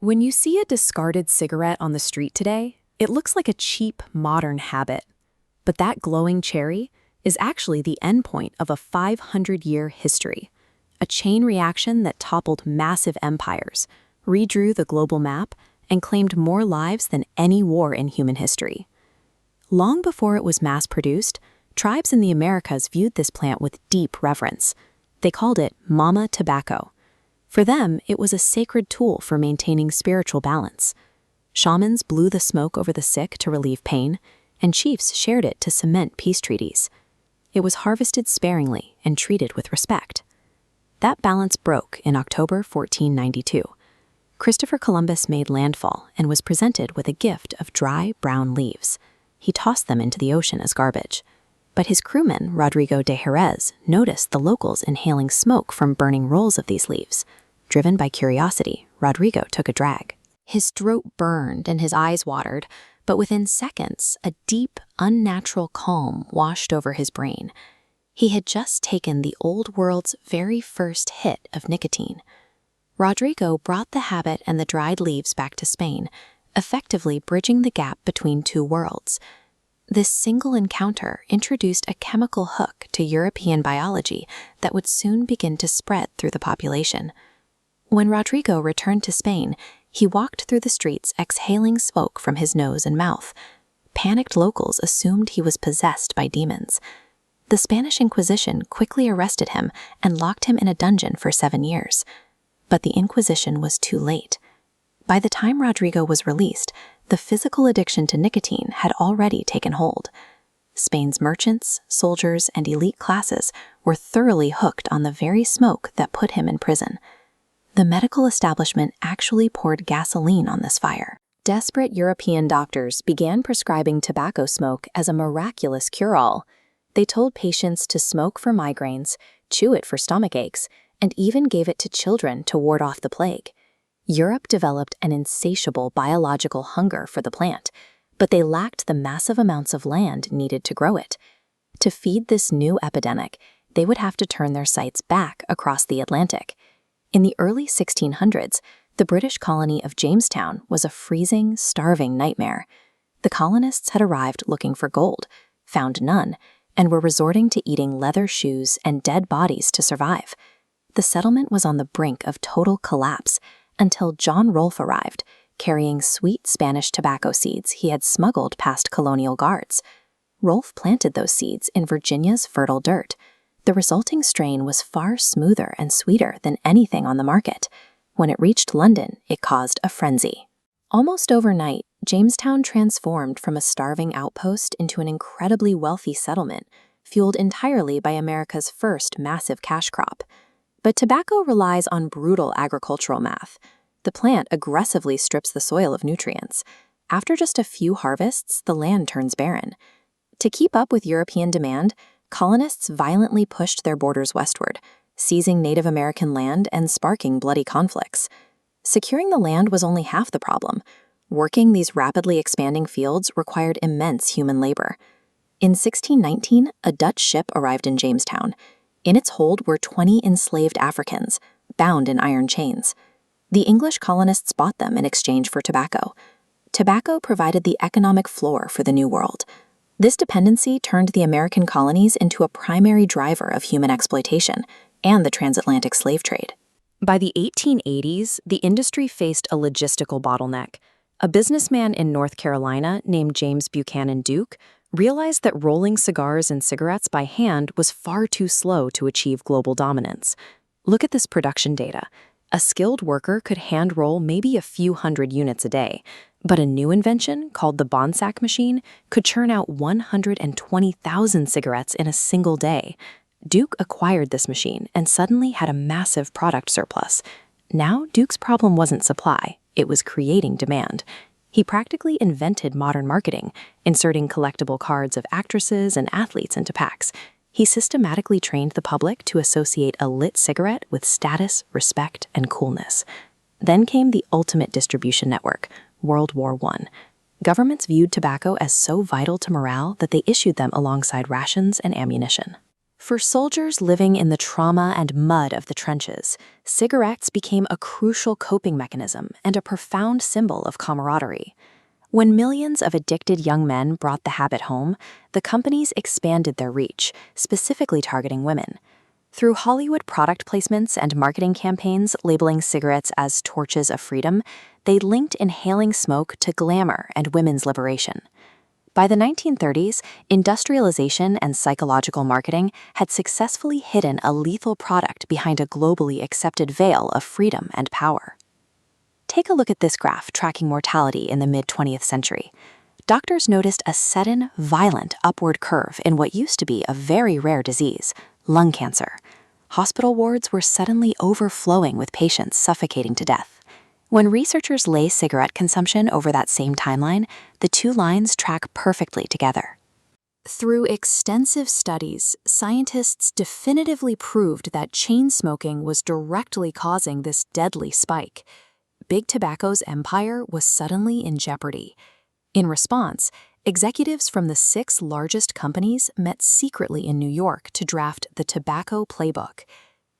When you see a discarded cigarette on the street today, it looks like a cheap, modern habit. But that glowing cherry is actually the endpoint of a 500-year history, a chain reaction that toppled massive empires, redrew the global map, and claimed more lives than any war in human history. Long before it was mass-produced, tribes in the Americas viewed this plant with deep reverence. They called it Mama Tobacco. For them, it was a sacred tool for maintaining spiritual balance. Shamans blew the smoke over the sick to relieve pain, and chiefs shared it to cement peace treaties. It was harvested sparingly and treated with respect. That balance broke in October 1492. Christopher Columbus made landfall and was presented with a gift of dry, brown leaves. He tossed them into the ocean as garbage. But his crewman, Rodrigo de Jerez, noticed the locals inhaling smoke from burning rolls of these leaves. Driven by curiosity, Rodrigo took a drag. His throat burned and his eyes watered, but within seconds, a deep, unnatural calm washed over his brain. He had just taken the old world's very first hit of nicotine. Rodrigo brought the habit and the dried leaves back to Spain, effectively bridging the gap between two worlds. This single encounter introduced a chemical hook to European biology that would soon begin to spread through the population. When Rodrigo returned to Spain, he walked through the streets exhaling smoke from his nose and mouth. Panicked locals assumed he was possessed by demons. The Spanish Inquisition quickly arrested him and locked him in a dungeon for 7 years. But the Inquisition was too late. By the time Rodrigo was released, the physical addiction to nicotine had already taken hold. Spain's merchants, soldiers, and elite classes were thoroughly hooked on the very smoke that put him in prison. The medical establishment actually poured gasoline on this fire. Desperate European doctors began prescribing tobacco smoke as a miraculous cure-all. They told patients to smoke for migraines, chew it for stomach aches, and even gave it to children to ward off the plague. Europe developed an insatiable biological hunger for the plant, but they lacked the massive amounts of land needed to grow it. To feed this new epidemic, they would have to turn their sights back across the Atlantic. In the early 1600s, the British colony of Jamestown was a freezing, starving nightmare. The colonists had arrived looking for gold, found none, and were resorting to eating leather shoes and dead bodies to survive. The settlement was on the brink of total collapse until John Rolfe arrived, carrying sweet Spanish tobacco seeds he had smuggled past colonial guards. Rolfe planted those seeds in Virginia's fertile dirt. The resulting strain was far smoother and sweeter than anything on the market. When it reached London, it caused a frenzy. Almost overnight, Jamestown transformed from a starving outpost into an incredibly wealthy settlement, fueled entirely by America's first massive cash crop. But tobacco relies on brutal agricultural math. The plant aggressively strips the soil of nutrients. After just a few harvests, the land turns barren. To keep up with European demand, colonists violently pushed their borders westward, seizing Native American land and sparking bloody conflicts. Securing the land was only half the problem. Working these rapidly expanding fields required immense human labor. In 1619, a Dutch ship arrived in Jamestown. In its hold were 20 enslaved Africans, bound in iron chains. The English colonists bought them in exchange for tobacco. Tobacco provided the economic floor for the New World. This dependency turned the American colonies into a primary driver of human exploitation and the transatlantic slave trade. By the 1880s, the industry faced a logistical bottleneck. A businessman in North Carolina named James Buchanan Duke realized that rolling cigars and cigarettes by hand was far too slow to achieve global dominance. Look at this production data. A skilled worker could hand-roll maybe a few hundred units a day, but a new invention, called the Bonsack machine, could churn out 120,000 cigarettes in a single day. Duke acquired this machine and suddenly had a massive product surplus. Now, Duke's problem wasn't supply, it was creating demand. He practically invented modern marketing, inserting collectible cards of actresses and athletes into packs. He systematically trained the public to associate a lit cigarette with status, respect, and coolness. Then came the ultimate distribution network, World War I. Governments viewed tobacco as so vital to morale that they issued them alongside rations and ammunition. For soldiers living in the trauma and mud of the trenches, cigarettes became a crucial coping mechanism and a profound symbol of camaraderie. When millions of addicted young men brought the habit home, the companies expanded their reach, specifically targeting women. Through Hollywood product placements and marketing campaigns labeling cigarettes as torches of freedom, they linked inhaling smoke to glamour and women's liberation. By the 1930s, industrialization and psychological marketing had successfully hidden a lethal product behind a globally accepted veil of freedom and power. Take a look at this graph tracking mortality in the mid-20th century. Doctors noticed a sudden, violent upward curve in what used to be a very rare disease, lung cancer. Hospital wards were suddenly overflowing with patients suffocating to death. When researchers lay cigarette consumption over that same timeline, the two lines track perfectly together. Through extensive studies, scientists definitively proved that chain smoking was directly causing this deadly spike. Big Tobacco's empire was suddenly in jeopardy. In response, executives from the 6 largest companies met secretly in New York to draft the Tobacco Playbook.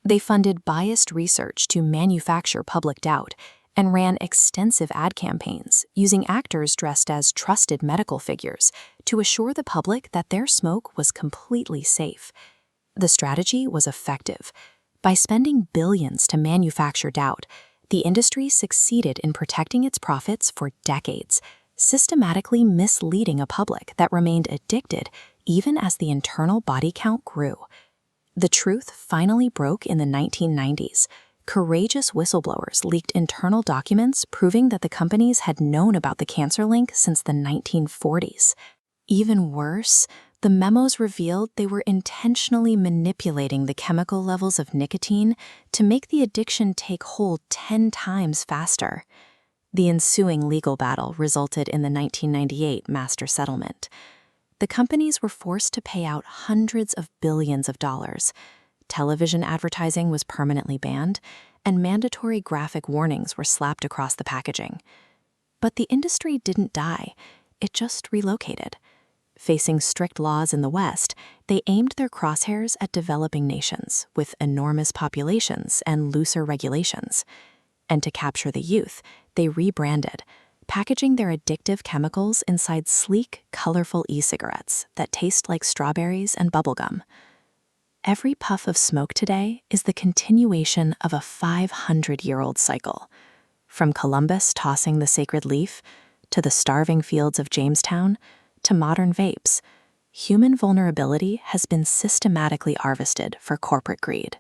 They funded biased research to manufacture public doubt and ran extensive ad campaigns using actors dressed as trusted medical figures to assure the public that their smoke was completely safe. The strategy was effective. By spending billions to manufacture doubt, the industry succeeded in protecting its profits for decades, systematically misleading a public that remained addicted even as the internal body count grew. The truth finally broke in the 1990s. Courageous whistleblowers leaked internal documents proving that the companies had known about the cancer link since the 1940s. Even worse, the memos revealed they were intentionally manipulating the chemical levels of nicotine to make the addiction take hold 10 times faster. The ensuing legal battle resulted in the 1998 master settlement. The companies were forced to pay out hundreds of billions of dollars. Television advertising was permanently banned, and mandatory graphic warnings were slapped across the packaging. But the industry didn't die, it just relocated. Facing strict laws in the West, they aimed their crosshairs at developing nations with enormous populations and looser regulations. And to capture the youth, they rebranded, packaging their addictive chemicals inside sleek, colorful e-cigarettes that taste like strawberries and bubblegum. Every puff of smoke today is the continuation of a 500-year-old cycle. From Columbus tossing the sacred leaf, to the starving fields of Jamestown, to modern vapes, human vulnerability has been systematically harvested for corporate greed.